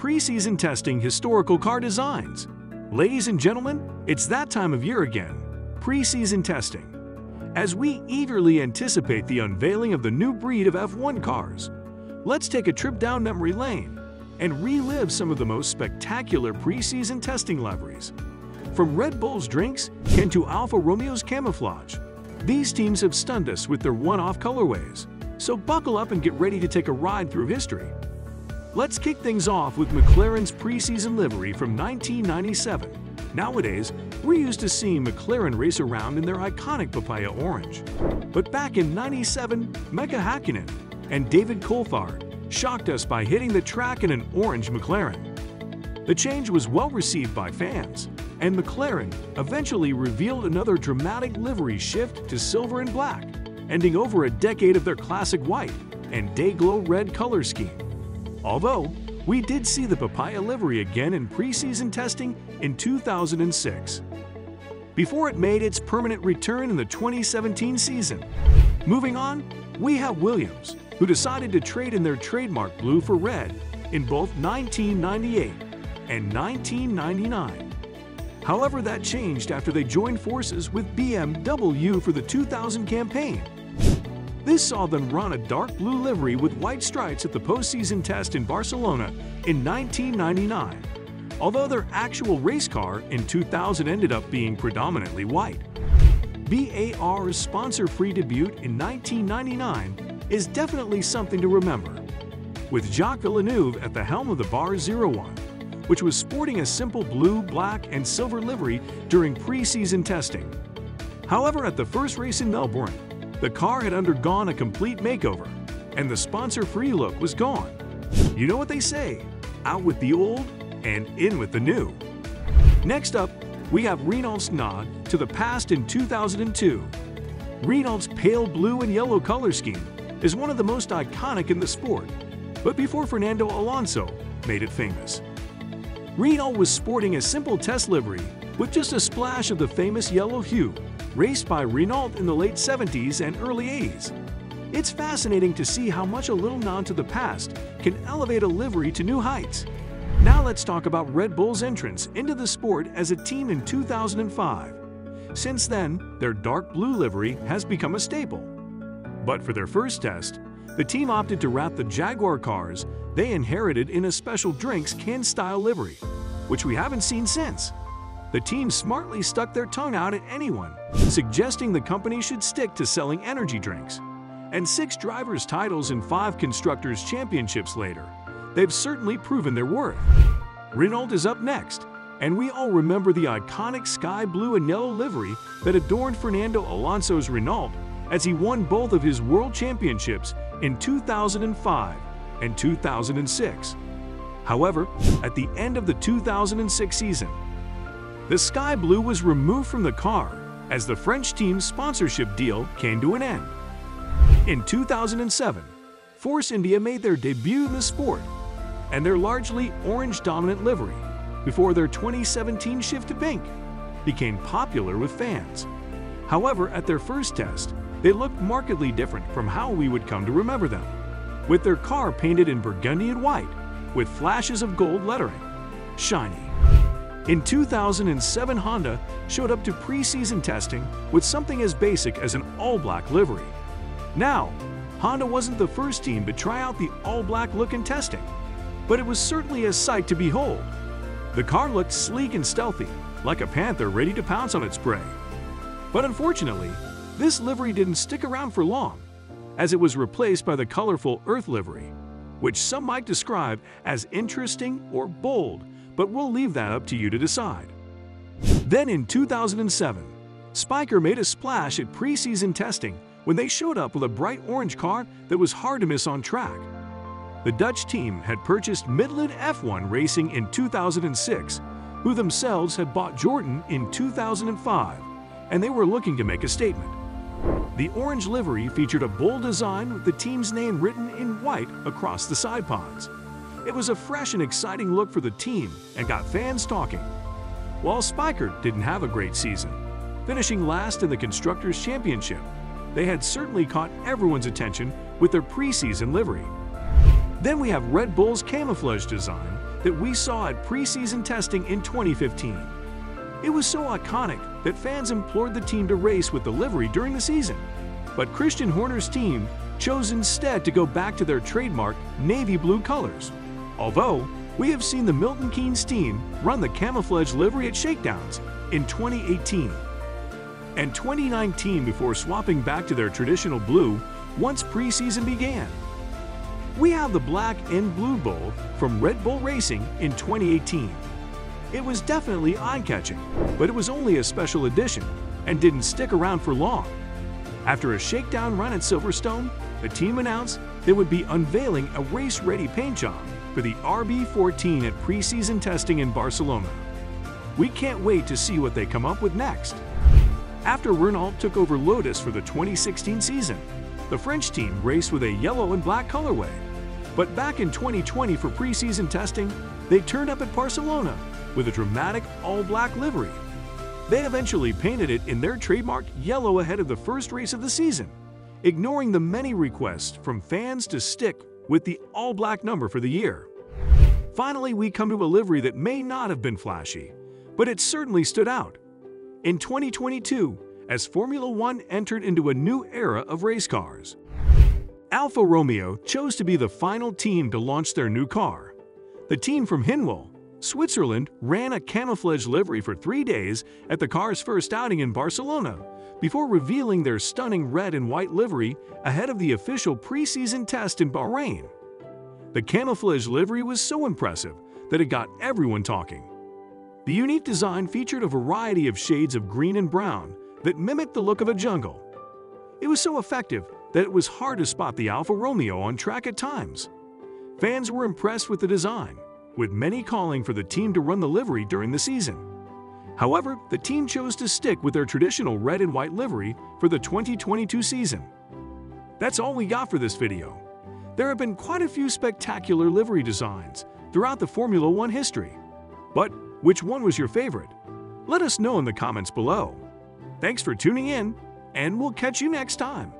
Preseason testing historical car designs. Ladies and gentlemen, it's that time of year again, preseason testing. As we eagerly anticipate the unveiling of the new breed of F1 cars, let's take a trip down memory lane and relive some of the most spectacular preseason testing liveries. From Red Bull's drinks to Alfa Romeo's camouflage, these teams have stunned us with their one-off colorways. So buckle up and get ready to take a ride through history. Let's kick things off with McLaren's preseason livery from 1997. Nowadays, we're used to seeing McLaren race around in their iconic papaya orange. But back in '97, Mika Hakkinen and David Coulthard shocked us by hitting the track in an orange McLaren. The change was well received by fans, and McLaren eventually revealed another dramatic livery shift to silver and black, ending over a decade of their classic white and day-glow red color scheme. Although, we did see the papaya livery again in preseason testing in 2006, before it made its permanent return in the 2017 season. Moving on, we have Williams, who decided to trade in their trademark blue for red in both 1998 and 1999. However, that changed after they joined forces with BMW for the 2000 campaign. This saw them run a dark blue livery with white stripes at the postseason test in Barcelona in 1999, although their actual race car in 2000 ended up being predominantly white. BAR's sponsor-free debut in 1999 is definitely something to remember, with Jacques Villeneuve at the helm of the Bar 01, which was sporting a simple blue, black, and silver livery during preseason testing. However, at the first race in Melbourne, the car had undergone a complete makeover, and the sponsor-free look was gone. You know what they say, out with the old and in with the new. Next up, we have Renault's nod to the past in 2002. Renault's pale blue and yellow color scheme is one of the most iconic in the sport, but before Fernando Alonso made it famous. Renault was sporting a simple test livery with just a splash of the famous yellow hue, raced by Renault in the late 70s and early 80s. It's fascinating to see how much a little nod to the past can elevate a livery to new heights. Now let's talk about Red Bull's entrance into the sport as a team in 2005. Since then, their dark blue livery has become a staple. But for their first test, the team opted to wrap the Jaguar cars they inherited in a special drinks can-style livery, which we haven't seen since. The team smartly stuck their tongue out at anyone, suggesting the company should stick to selling energy drinks. And 6 drivers' titles and 5 constructors' championships later, they've certainly proven their worth. Renault is up next, and we all remember the iconic sky blue and yellow livery that adorned Fernando Alonso's Renault as he won both of his world championships in 2005 and 2006. However, at the end of the 2006 season, the sky blue was removed from the car as the French team's sponsorship deal came to an end. In 2007, Force India made their debut in the sport, and their largely orange-dominant livery, before their 2017 shift to pink, became popular with fans. However, at their first test, they looked markedly different from how we would come to remember them, with their car painted in burgundy and white, with flashes of gold lettering. Shiny. In 2007, Honda showed up to preseason testing with something as basic as an all-black livery. Now, Honda wasn't the first team to try out the all-black look in testing, but it was certainly a sight to behold. The car looked sleek and stealthy, like a panther ready to pounce on its prey. But unfortunately, this livery didn't stick around for long, as it was replaced by the colorful Earth livery, which some might describe as interesting or bold, but we'll leave that up to you to decide. Then in 2007, Spiker made a splash at preseason testing when they showed up with a bright orange car that was hard to miss on track. The Dutch team had purchased Midland F1 Racing in 2006, who themselves had bought Jordan in 2005, and they were looking to make a statement. The orange livery featured a bold design with the team's name written in white across the side pods. It was a fresh and exciting look for the team and got fans talking. While Spiker didn't have a great season, finishing last in the Constructors' Championship, they had certainly caught everyone's attention with their preseason livery. Then we have Red Bull's camouflage design that we saw at preseason testing in 2015. It was so iconic that fans implored the team to race with the livery during the season. But Christian Horner's team chose instead to go back to their trademark navy blue colors. Although, we have seen the Milton Keynes team run the camouflage livery at shakedowns in 2018 and 2019 before swapping back to their traditional blue once preseason began. We have the black and blue Bull from Red Bull Racing in 2018. It was definitely eye-catching, but it was only a special edition and didn't stick around for long. After a shakedown run at Silverstone, the team announced they would be unveiling a race-ready paint job for the RB14 at preseason testing in Barcelona. We can't wait to see what they come up with next. After Renault took over Lotus for the 2016 season, the French team raced with a yellow and black colorway. But back in 2020 for preseason testing, they turned up at Barcelona with a dramatic all-black livery. They eventually painted it in their trademark yellow ahead of the first race of the season, ignoring the many requests from fans to stick with the all-black number for the year. Finally, we come to a livery that may not have been flashy, but it certainly stood out. In 2022, as Formula One entered into a new era of race cars, Alfa Romeo chose to be the final team to launch their new car. The team from Hinwil, Switzerland, ran a camouflage livery for 3 days at the car's first outing in Barcelona before revealing their stunning red and white livery ahead of the official preseason test in Bahrain. The camouflage livery was so impressive that it got everyone talking. The unique design featured a variety of shades of green and brown that mimicked the look of a jungle. It was so effective that it was hard to spot the Alfa Romeo on track at times. Fans were impressed with the design, with many calling for the team to run the livery during the season. However, the team chose to stick with their traditional red and white livery for the 2022 season. That's all we got for this video. There have been quite a few spectacular livery designs throughout the Formula One history. But which one was your favorite? Let us know in the comments below. Thanks for tuning in, and we'll catch you next time.